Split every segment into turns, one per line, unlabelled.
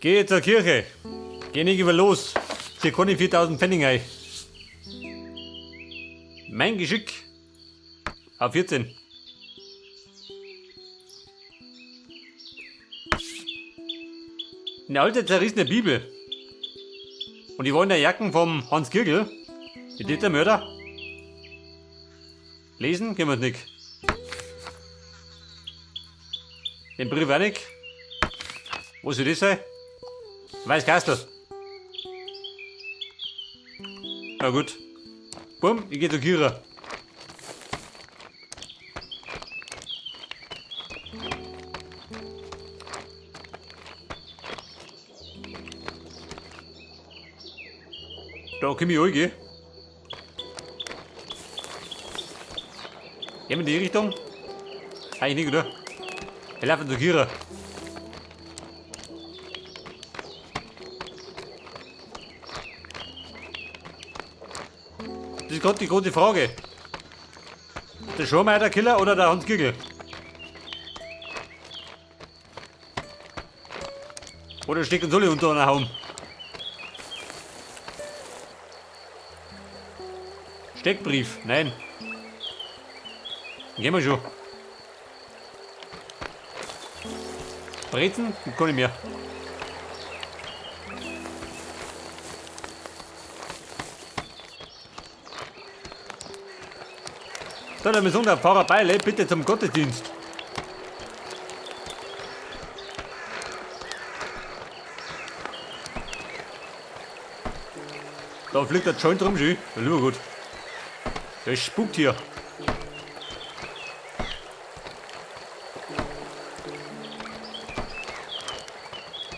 Geh zur Kirche. Geh nicht über los. Hier kann ich 4000 Pfennig ein. Mein Geschick. Auf 14. Eine alte zerrissene Bibel. Und die wollen der Jacken vom Hans Kirgel. Ist das der Mörder? Lesen können wir nicht. Den Brief auch nicht. Wo soll das sein? Weißkastel. Na gut. Bumm, ich geh zur Kira. Da komm ich reingehen. Gehen wir in die Richtung? Eigentlich nicht, oder? Wir laufen zur Kira. Das ist gerade die große Frage. Der Schormeier der Killer oder der Hans Kirgel? Oder steckt uns alle unter einer Haum? Steckbrief? Nein. Gehen wir schon. Brezen? Kann ich mehr. So, der Mission der Pfarrer Beile, bitte zum Gottesdienst. Da fliegt der Joint rum, schön. Ja, lieber gut. Das spukt hier.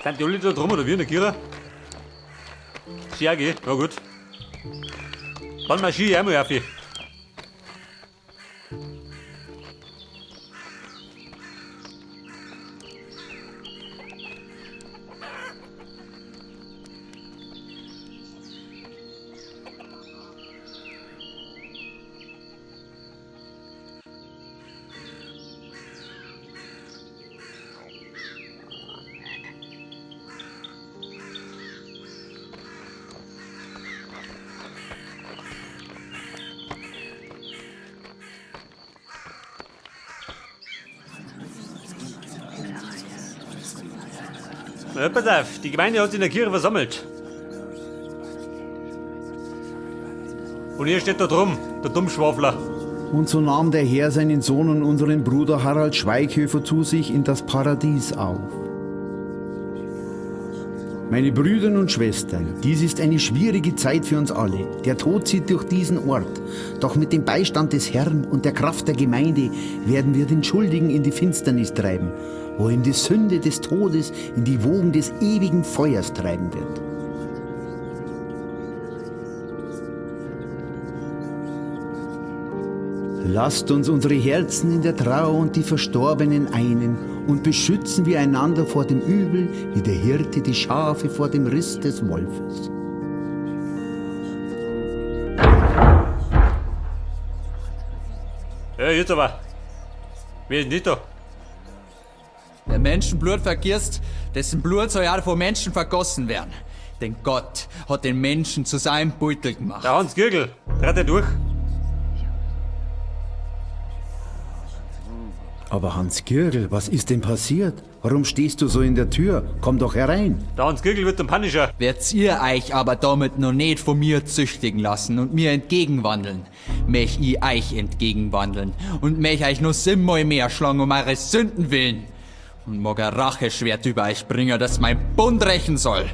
Sind die alle da drum oder wie in der Kirche? Scherge, na gut. Dann mal Ski einmal auf. Na, pass auf, die Gemeinde hat sich in der Kirche versammelt. Und hier steht da drum, der Dummschwafler.
Und so nahm der Herr seinen Sohn und unseren Bruder Harald Schweighöfer zu sich in das Paradies auf. Meine Brüder und Schwestern, dies ist eine schwierige Zeit für uns alle. Der Tod zieht durch diesen Ort. Doch mit dem Beistand des Herrn und der Kraft der Gemeinde werden wir den Schuldigen in die Finsternis treiben, wo ihn die Sünde des Todes in die Wogen des ewigen Feuers treiben wird. Lasst uns unsere Herzen in der Trauer und die Verstorbenen einen und beschützen wir einander vor dem Übel, wie der Hirte die Schafe vor dem Riss des Wolfes.
Ja, jetzt aber. Wer ist nicht da?
Wer Menschenblut vergießt, dessen Blut soll ja von Menschen vergossen werden. Denn Gott hat den Menschen zu seinem Beutel gemacht.
Der Hans Kirgel, trat er durch?
Aber Hans Kirgel, was ist denn passiert? Warum stehst du so in der Tür? Komm doch herein.
Der Hans Kirgel wird ein Punisher.
Werdet ihr euch aber damit noch nicht von mir züchtigen lassen und mir entgegenwandeln, mech ich euch entgegenwandeln und mech euch noch 7-mal mehr schlagen um eure Sünden willen und mag ein Racheschwert über euch bringen, das mein Bund rächen soll.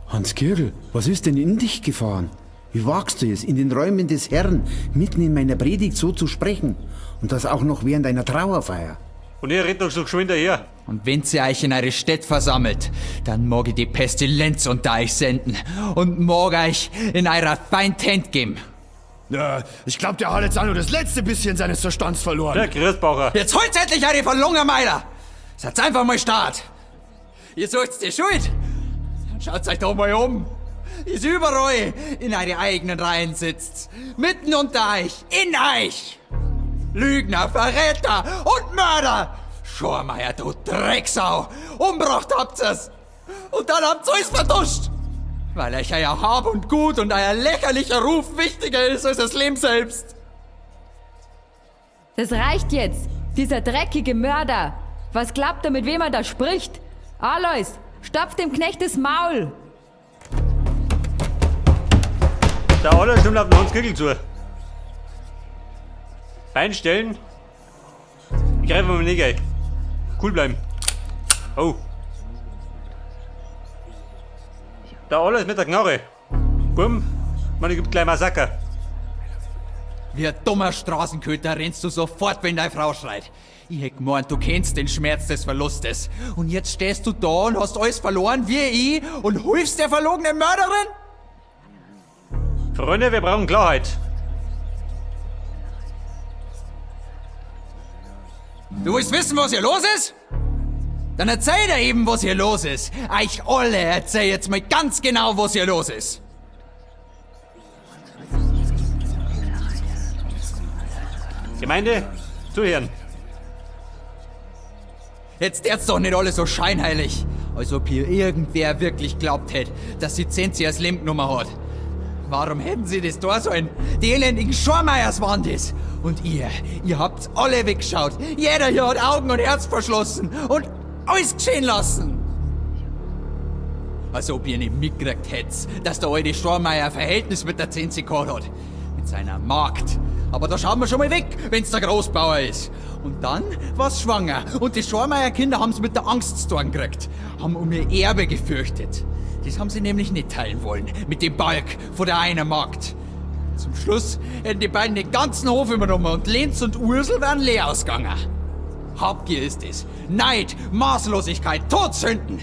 Hans Kirgel, was ist denn in dich gefahren? Wie wagst du es, in den Räumen des Herrn mitten in meiner Predigt so zu sprechen? Und das auch noch während einer Trauerfeier?
Und ihr redet doch so geschwind daher.
Und wenn ihr euch in eure Städte versammelt, dann mag ich die Pestilenz unter euch senden und mag euch in eurer Feind Hand geben.
Ja, ich glaub, der hat jetzt auch nur das letzte bisschen seines Verstands verloren.
Der Christbaucher.
Jetzt holt endlich eure Verlungermeiler! Seid einfach mal Start! Ihr sucht die Schuld! Dann schaut euch doch mal um! Ist überall in eure eigenen Reihen sitzt. Mitten unter euch, in euch! Lügner, Verräter und Mörder! Schormeier, du Drecksau! Umbracht habt's es! Und dann habt's alles vertuscht! Weil euch euer Hab und Gut und euer lächerlicher Ruf wichtiger ist als das Leben selbst!
Das reicht jetzt! Dieser dreckige Mörder! Was glaubt er, mit wem er da spricht? Alois, stopf dem Knecht das Maul!
Der Alois stimmt auf den Hans Gürgel zu. Einstellen. Ich greife mal nicht ein. Cool bleiben. Oh. Der Alois mit der Knarre. Bumm. Man gibt gleich Massaker.
Wie ein dummer Straßenköter rennst du sofort, wenn deine Frau schreit. Ich hätt gemeint, du kennst den Schmerz des Verlustes. Und jetzt stehst du da und hast alles verloren, wie ich, und hilfst der verlogenen Mörderin?
Freunde, wir brauchen Klarheit.
Du willst wissen, was hier los ist? Dann erzähl dir eben, was hier los ist. Euch alle erzähl jetzt mal ganz genau, was hier los ist.
Gemeinde, zuhören.
Jetzt wird's doch nicht alles so scheinheilig. Als ob hier irgendwer wirklich glaubt hätte, dass die Zenzi als Lempnummer hat. Warum hätten sie das da sollen? Die elendigen Schormeiers waren das. Und ihr habt's alle weggeschaut. Jeder hier hat Augen und Herz verschlossen und alles geschehen lassen. Als ob ihr nicht mitgekriegt hättet, dass der alte Schormeier ein Verhältnis mit der Zenzi gehabt hat. Mit seiner Magd. Aber da schauen wir schon mal weg, wenn's der Großbauer ist. Und dann war's schwanger. Und die Schormeier-Kinder haben's mit der Angst zu tun gekriegt. Haben um ihr Erbe gefürchtet. Das haben sie nämlich nicht teilen wollen. Mit dem Balk von der einen Magd. Zum Schluss hätten die beiden den ganzen Hof übernommen und Lenz und Ursel wären leer ausgegangen. Habgier ist es. Neid, Maßlosigkeit, Todsünden.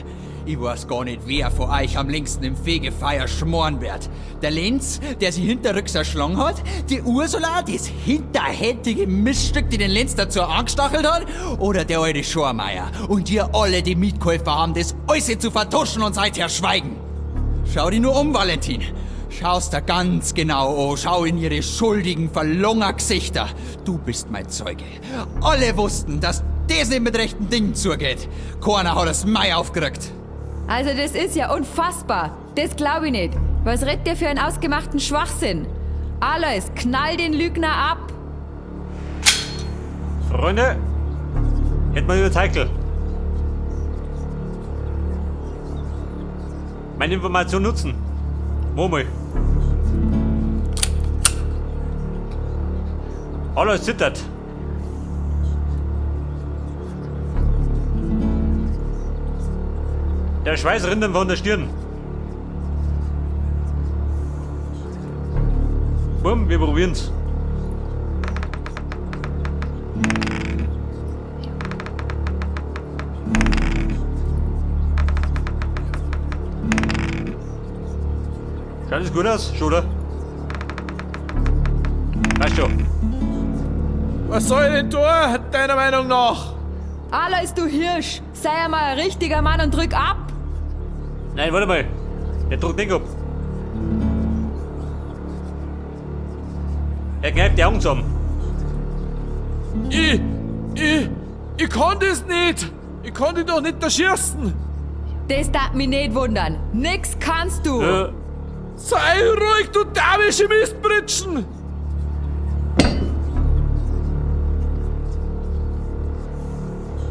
Ich weiß gar nicht, wer von euch am längsten im Fegefeuer schmoren wird. Der Lenz, der sie hinterrücks erschlagen hat, die Ursula, das hinterhältige Miststück, die den Lenz dazu angestachelt hat, oder der alte Schormeier. Und ihr alle, die Mietkäufer, haben das alles zu vertuschen und seither schweigen. Schau dich nur um, Valentin. Schau's dir ganz genau an. Schau in ihre schuldigen, verlungenen Gesichter. Du bist mein Zeuge. Alle wussten, dass das nicht mit rechten Dingen zugeht. Keiner hat das Mai aufgerückt.
Also das ist ja unfassbar. Das glaube ich nicht. Was redet der für einen ausgemachten Schwachsinn? Alois, knall den Lügner ab!
Freunde, hätten wir über Zeichel. Meine Information nutzen. Wo mal? Alles zittert. Der Schweiß rinnt ihm von der Stirn. Bumm, wir probieren's. Schaut das gut aus, Schuder? Passt schon.
Was soll ich denn tun, deiner Meinung nach?
Alois, du Hirsch! Sei einmal ein richtiger Mann und drück ab!
Nein, warte mal. Der drückt nicht ab. Er kneift die Augen zusammen.
Ich kann das nicht. Ich kann dich doch nicht erschießen.
Das darf mich nicht wundern. Nix kannst du!
Sei ruhig, du damische Mistbritschen.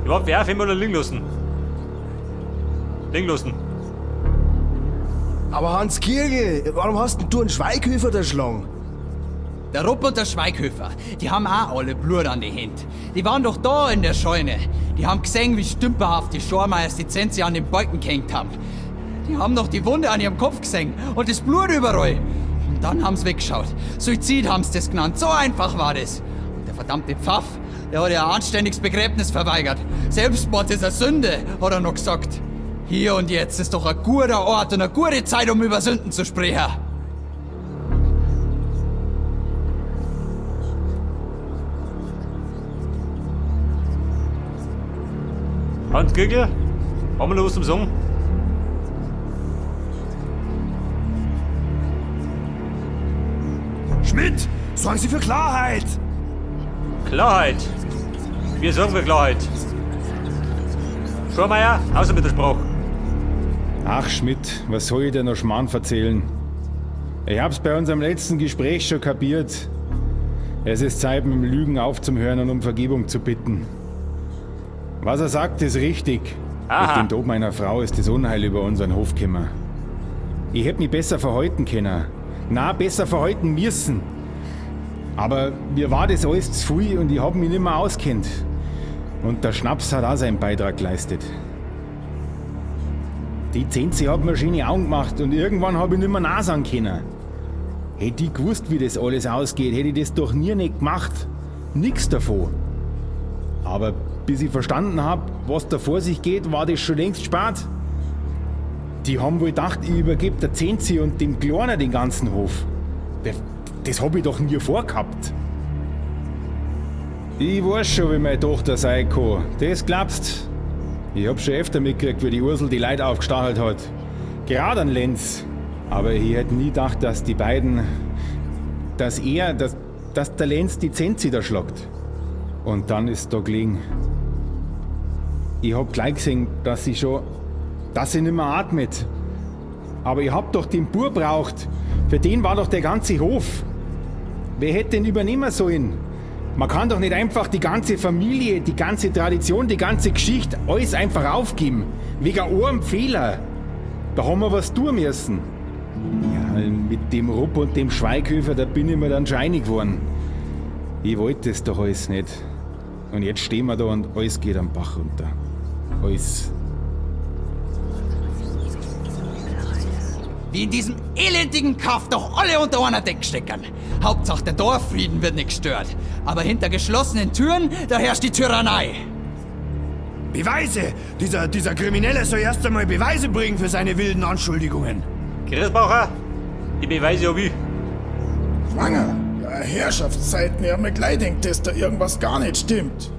Ich hab wer immer noch liegen lassen. Liegen lassen.
Aber Hans Kirgel, warum hast denn du einen Schweighöfer erschlagen?
Der Rupp und der Schweighöfer, die haben auch alle Blut an die Hände. Die waren doch da in der Scheune. Die haben gesehen, wie stümperhaft die Schormeiers die Zenzi an den Balken gehängt haben. Die haben doch die Wunde an ihrem Kopf gesehen und das Blut überall. Und dann haben sie weggeschaut. Suizid haben sie das genannt. So einfach war das. Und der verdammte Pfaff, der hat ja ein anständiges Begräbnis verweigert. Selbstmord ist eine Sünde, hat er noch gesagt. Hier und jetzt ist doch ein guter Ort und eine gute Zeit, um über Sünden zu sprechen.
Hans Gürgel, haben wir noch was zum Sagen?
Schmidt, sorgen Sie für Klarheit!
Klarheit. Wir sorgen für Klarheit. Schormeier, außer mit der Sprache.
Ach Schmidt, was soll ich dir noch Schmarrn erzählen? Ich hab's bei unserem letzten Gespräch schon kapiert. Es ist Zeit, mit dem Lügen aufzuhören und um Vergebung zu bitten. Was er sagt, ist richtig.
Aha.
Mit dem Tod meiner Frau ist das Unheil über unseren Hof gekommen. Ich hätte mich besser verhalten können. Na, besser verhalten müssen. Aber mir war das alles zu viel und ich hab mich nicht mehr auskennt. Und der Schnaps hat auch seinen Beitrag geleistet. Die Zenzi hat mir schöne Augen gemacht und irgendwann hab ich nicht mehr Nein sagen können. Hätte ich gewusst, wie das alles ausgeht, hätte ich das doch nie nicht gemacht. Nix davon. Aber bis ich verstanden hab, was da vor sich geht, war das schon längst spät. Die haben wohl gedacht, ich übergebe der Zenzi und dem Kleiner den ganzen Hof. Das hab ich doch nie vorgehabt. Ich weiß schon, wie meine Tochter sein kann. Das glaubst. Ich hab schon öfter mitgekriegt, wie die Ursel die Leute aufgestachelt hat. Gerade an Lenz. Aber ich hätte nie gedacht, dass die beiden... dass der Lenz die Zenzi da schlagt. Und dann ist da gelegen. Ich hab gleich gesehen, dass sie nicht mehr atmet. Aber ich hab doch den Bub braucht. Für den war doch der ganze Hof. Wer hätte den übernehmen sollen? Man kann doch nicht einfach die ganze Familie, die ganze Tradition, die ganze Geschichte, alles einfach aufgeben. Wegen einem Fehler. Da haben wir was tun müssen. Ja, mit dem Rupp und dem Schweighöfer, da bin ich mir dann schon einig geworden. Ich wollte das doch alles nicht. Und jetzt stehen wir da und alles geht am Bach runter. Alles.
Wie in diesem elendigen Kaff doch alle unter einer Decke stecken. Hauptsache der Dorffrieden wird nicht gestört. Aber hinter geschlossenen Türen, da herrscht die Tyrannei.
Beweise! Dieser Kriminelle soll erst einmal Beweise bringen für seine wilden Anschuldigungen.
Christbaucher, die Beweise hab ich.
Schwanger? Ja, Herrschaftszeiten, ich hab mir gleich gedacht, dass da irgendwas gar nicht stimmt.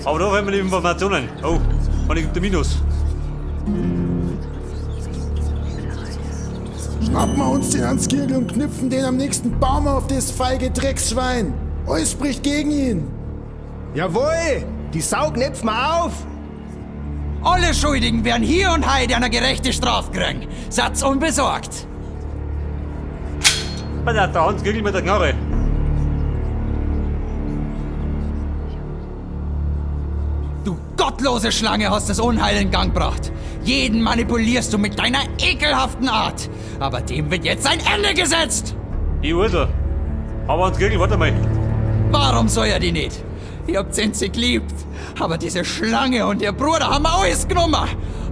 Aber da haben wir die Informationen. Oh, und ich der Minus.
Schnappen wir uns den Hans Kirgel und knüpfen den am nächsten Baum auf das feige Drecksschwein. Alles spricht gegen ihn.
Jawohl! Die Sau knöpfen wir auf!
Alle Schuldigen werden hier und heute eine gerechte Strafe kriegen. Satz unbesorgt.
Was hat der Hans Gürgel mit der Knarre?
Du gottlose Schlange hast das Unheil in Gang gebracht. Jeden manipulierst du mit deiner ekelhaften Art. Aber dem wird jetzt ein Ende gesetzt.
Die Ursel. Aber Hans Gürgel, warte mal.
Warum soll er die nicht? Ich hab Zenzi geliebt. Aber diese Schlange und ihr Bruder haben alles genommen.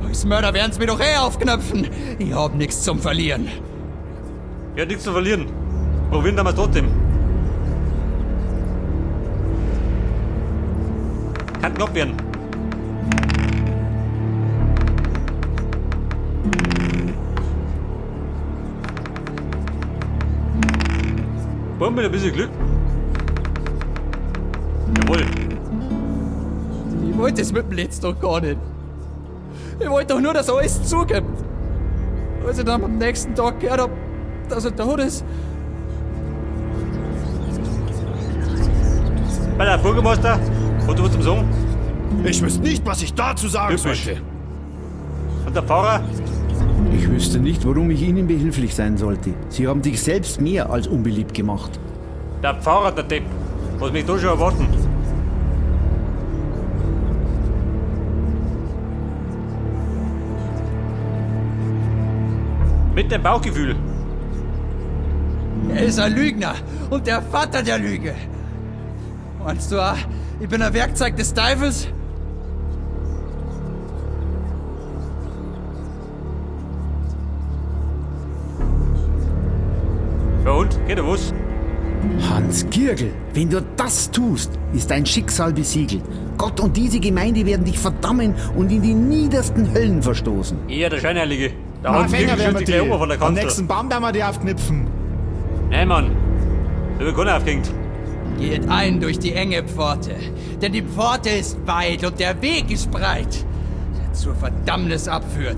Als Mörder werden's mir doch aufknöpfen. Ich hab nichts zum Verlieren.
Ja, nichts zu verlieren. Probieren wir es trotzdem. Kann knapp werden. Wollen wir ein bisschen Glück? Jawohl.
Ich wollte es mit dem Letz doch gar nicht. Ich wollte doch nur, dass er alles zugibt. Als ich dann am nächsten Tag gehört hab, dass er tot ist.
Bei der Bürgermeister, und du was zum Sagen?
Ich wüsste nicht, was ich dazu sagen
Typisch.
sollte.
Und der Pfarrer?
Ich wüsste nicht, warum ich Ihnen behilflich sein sollte. Sie haben sich selbst mehr als unbeliebt gemacht.
Der Pfarrer, der Depp. Was mich da schon erwarten? Mit dem Bauchgefühl.
Er ist ein Lügner und der Vater der Lüge. Meinst du auch, ich bin ein Werkzeug des Teufels?
Ja und? Geht er was?
Hans Kirgel, wenn du das tust, ist dein Schicksal besiegelt. Gott und diese Gemeinde werden dich verdammen und in die niedersten Höllen verstoßen.
Eher der Scheinheilige. Der Hans Gürgel schützt die gleich oben von der
Am
Kanzel.
nächsten Baum werden wir die aufknüpfen.
Nein, Mann. Da wird keiner aufgehängt.
Geht ein durch die enge Pforte, denn die Pforte ist weit und der Weg ist breit, der zur Verdammnis abführt.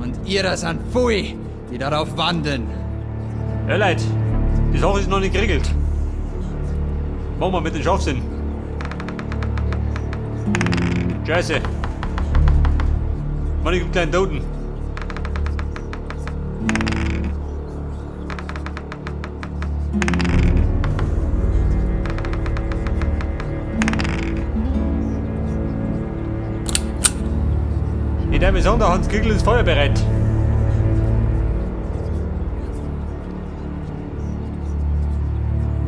Und ihrer sind Pfui, die darauf wandeln.
Ja, Leute. Die Sache ist noch nicht geregelt. Machen wir mit dem Scharfsinn. Scheiße. Mann, ich gibt kleinen Toten. In der Maison, der Hans Giegel ist feuerbereit.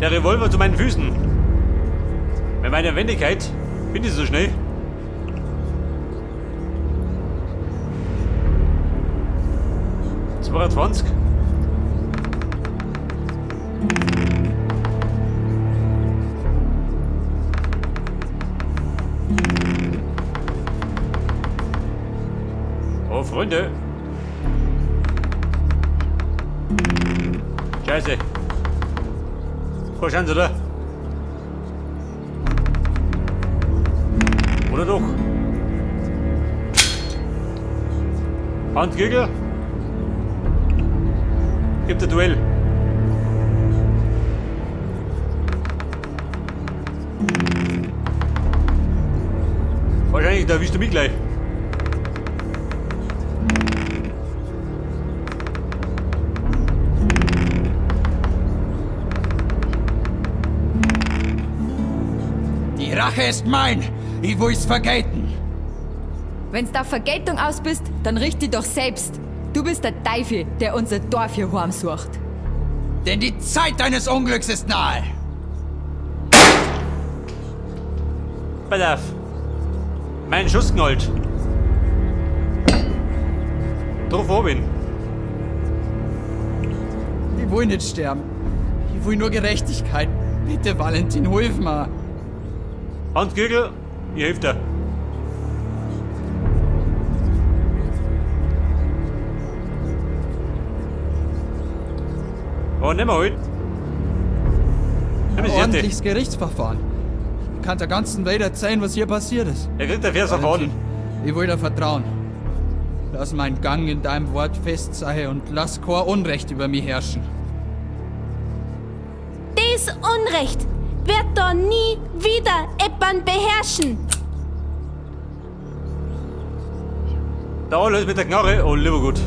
Der Revolver zu meinen Füßen. Bei meiner Wendigkeit bin ich so schnell. Das war 20. Oh, Freunde. Scheiße. Keine Chance, oder? Oder doch? Hans Giegel? Gibt ein Duell. Wahrscheinlich, da erwischst du mich gleich.
Die Rache ist mein. Ich will's vergelten.
Wenn's da Vergeltung aus bist, dann richt dich doch selbst. Du bist der Teufel, der unser Dorf hier heimsucht.
Denn die Zeit deines Unglücks ist nahe.
Pass auf. Mein Schuss knallt. Drauf oben.
Ich will nicht sterben. Ich will nur Gerechtigkeit. Bitte, Valentin, hilf mir.
Hans Giegel, ich helfe dir. Oh, nimm mal halt. Nimm
Ein
es jetzt.
ordentliches Gerichtsverfahren. Ich kann der ganzen Welt erzählen, was hier passiert ist.
Er kriegt ein Versverfahren.
Ich will dir vertrauen. Lass meinen Gang in deinem Wort fest sein und lass kein Unrecht über mich herrschen.
Das Unrecht wird da nie wieder jemand beherrschen.
Da alles mit der Knarre, oh lieber gut.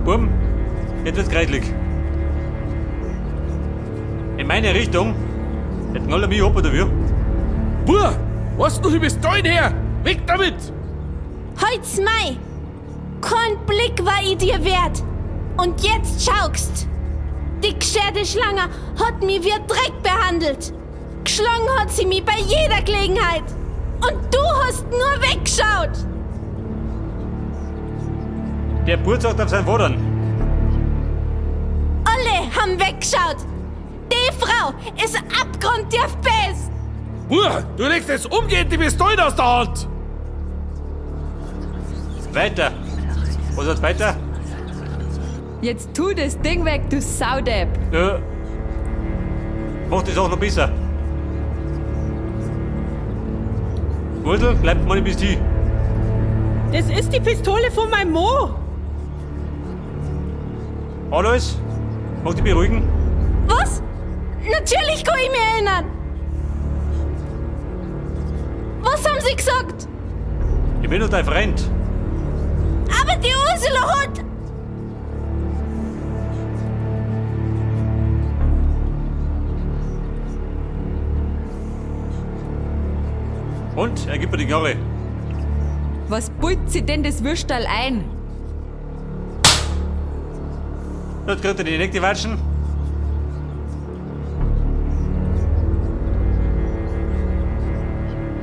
Buben, jetzt wird's kreidlig. In meine Richtung hätten alle mich hoppen dafür.
Buh, was du bis dahin her? Weg damit!
Heut's Mai. Kein Blick war ich dir wert. Und jetzt schaust. Die gescherte Schlange hat mich wie Dreck behandelt. Geschlagen hat sie mich bei jeder Gelegenheit. Und du hast nur weggeschaut.
Der Burt sagt auf seinen Vatern.
Alle haben weggeschaut. Die Frau ist abgrundtief bes.
Buh, du legst jetzt umgehend die Pistole aus der Hand!
Weiter. Was heißt weiter?
Jetzt tu das Ding weg, du Saudepp.
Ja. Mach die Sache noch besser. Gürtel, bleibt mal bis die.
Das ist die Pistole von meinem Mo.
Alles? Mach dich beruhigen.
Was? Natürlich kann ich mich erinnern. Was haben sie gesagt?
Ich bin nur dein Freund.
Aber die Ursula hat...
Und? Er gibt mir die Knarre.
Was pult sie denn das Würstal ein?
Jetzt kriegt er die nächste Watschen.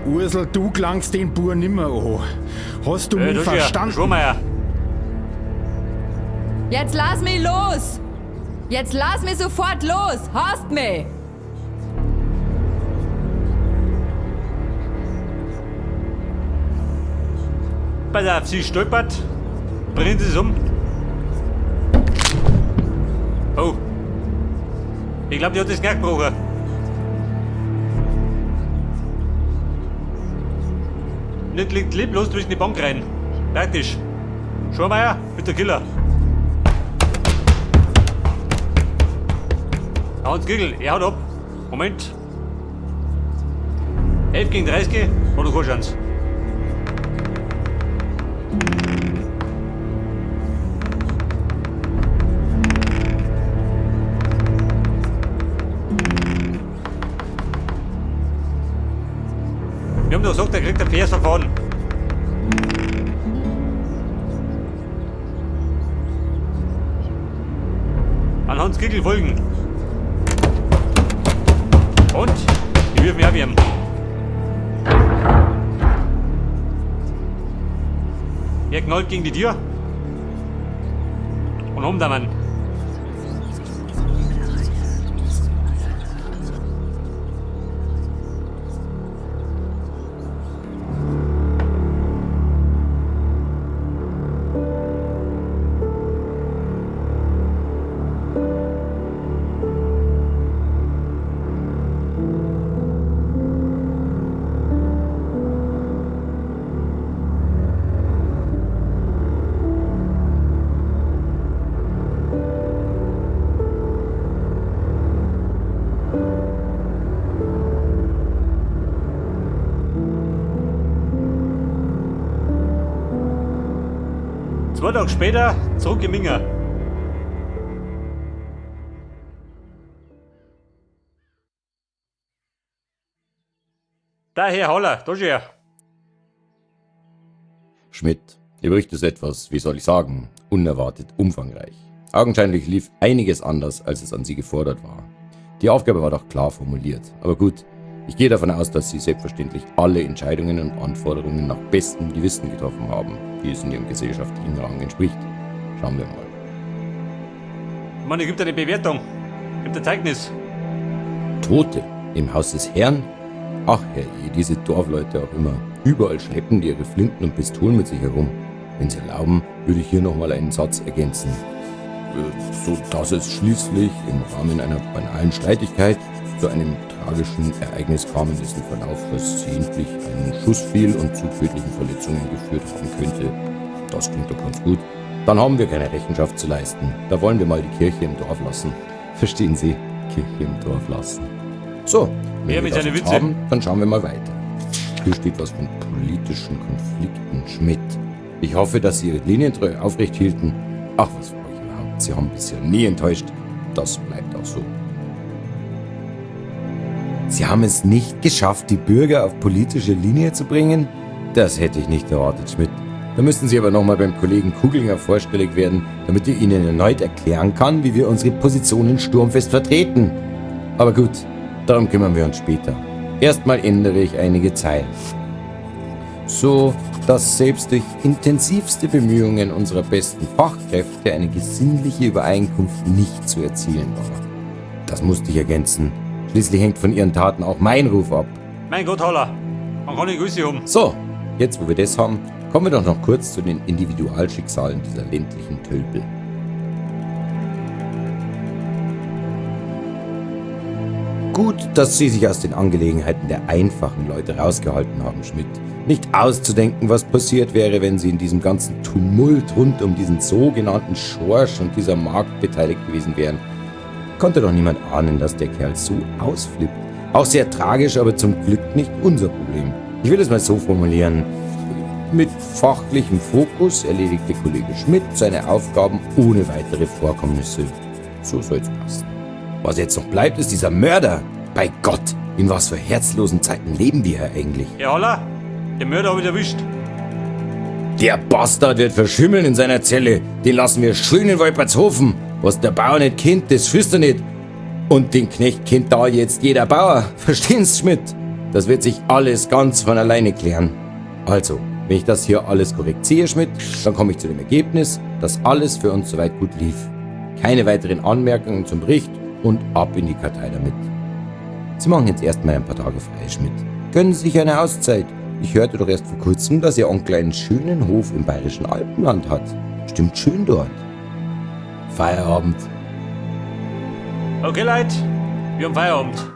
Ursel, du klangst den Bur nimmer an. Hast du mich verstanden?
Schwurmeier.
Jetzt lass mich los! Jetzt lass mich sofort los! Hast mich!
Pass auf, sie stolpert. Bringen sie es um. Oh. Ich glaube, die hat das Knack gebrochen. Nicht liegt leblos durch die Bank rein. Praktisch. Schurmeier mit der Killer. Hans Giegel, er haut ab. Moment. 11 gegen 30 oder keine Chance. Wir haben doch gesagt, er kriegt ein Verfahren. An Hans Kickel folgen. Und? Die wirfen ja wir. Er knallt gegen die Tür. Und um der Mann. Zwei Tage später zurück in Minga. Da, Herr Holler, da schon her.
Schmidt, Ihr Bericht ist etwas, wie soll ich sagen, unerwartet umfangreich. Augenscheinlich lief einiges anders, als es an Sie gefordert war. Die Aufgabe war doch klar formuliert. Aber gut, ich gehe davon aus, dass Sie selbstverständlich alle Entscheidungen und Anforderungen nach bestem Gewissen getroffen haben, wie es in Ihrem gesellschaftlichen Rang entspricht. Schauen wir mal.
Man gibt eine Bewertung, gibt ein Zeugnis.
Tote im Haus des Herrn? Ach herrje, diese Dorfleute auch immer. Überall schleppen die ihre Flinten und Pistolen mit sich herum. Wenn Sie erlauben, würde ich hier nochmal einen Satz ergänzen. So dass es schließlich im Rahmen einer banalen Streitigkeit zu einem tragischen Ereignis kam, in dessen Verlauf versehentlich ein Schuss fiel und zu tödlichen Verletzungen geführt haben könnte. Das klingt doch ganz gut. Dann haben wir keine Rechenschaft zu leisten. Da wollen wir mal die Kirche im Dorf lassen. Verstehen Sie? Kirche im Dorf lassen. So, wenn wir das jetzt haben, dann schauen wir mal weiter. Hier steht was von politischen Konflikten. Schmidt. Ich hoffe, dass Sie Ihre Linientreue aufrecht hielten. Ach, was für euch überhaupt. Sie haben bisher nie enttäuscht. Das bleibt auch so. Sie haben es nicht geschafft, die Bürger auf politische Linie zu bringen? Das hätte ich nicht erwartet, Schmidt. Da müssten Sie aber nochmal beim Kollegen Kuglinger vorstellig werden, damit er Ihnen erneut erklären kann, wie wir unsere Positionen sturmfest vertreten. Aber gut, darum kümmern wir uns später. Erstmal ändere ich einige Zeilen. So, dass selbst durch intensivste Bemühungen unserer besten Fachkräfte eine gesinnliche Übereinkunft nicht zu erzielen war. Das musste ich ergänzen. Schließlich hängt von Ihren Taten auch mein Ruf ab.
Mein Gott, Holler, man kann nicht Grüße haben.
So, jetzt wo wir das haben, kommen wir doch noch kurz zu den Individualschicksalen dieser ländlichen Tölpel. Gut, dass Sie sich aus den Angelegenheiten der einfachen Leute rausgehalten haben, Schmidt. Nicht auszudenken, was passiert wäre, wenn Sie in diesem ganzen Tumult rund um diesen sogenannten Schorsch und dieser Magd beteiligt gewesen wären. Konnte doch niemand ahnen, dass der Kerl so ausflippt. Auch sehr tragisch, aber zum Glück nicht unser Problem. Ich will es mal so formulieren. Mit fachlichem Fokus erledigte Kollege Schmidt seine Aufgaben ohne weitere Vorkommnisse. So soll's passen. Was jetzt noch bleibt, ist dieser Mörder. Bei Gott, in was für herzlosen Zeiten leben wir hier eigentlich?
Ja, Holler, den Mörder habe ich erwischt.
Der Bastard wird verschimmeln in seiner Zelle. Den lassen wir schön in Wolpertshofen. Was der Bauer nicht kennt, das fühlst du nicht. Und den Knecht kennt da jetzt jeder Bauer. Verstehen's, Schmidt? Das wird sich alles ganz von alleine klären. Also, wenn ich das hier alles korrekt sehe, Schmidt, dann komme ich zu dem Ergebnis, dass alles für uns soweit gut lief. Keine weiteren Anmerkungen zum Bericht und ab in die Kartei damit. Sie machen jetzt erstmal ein paar Tage frei, Schmidt. Gönnen Sie sich eine Auszeit. Ich hörte doch erst vor kurzem, dass Ihr Onkel einen schönen Hof im bayerischen Alpenland hat. Stimmt schön dort. Feierabend.
Okay, Leute, wir haben Feierabend.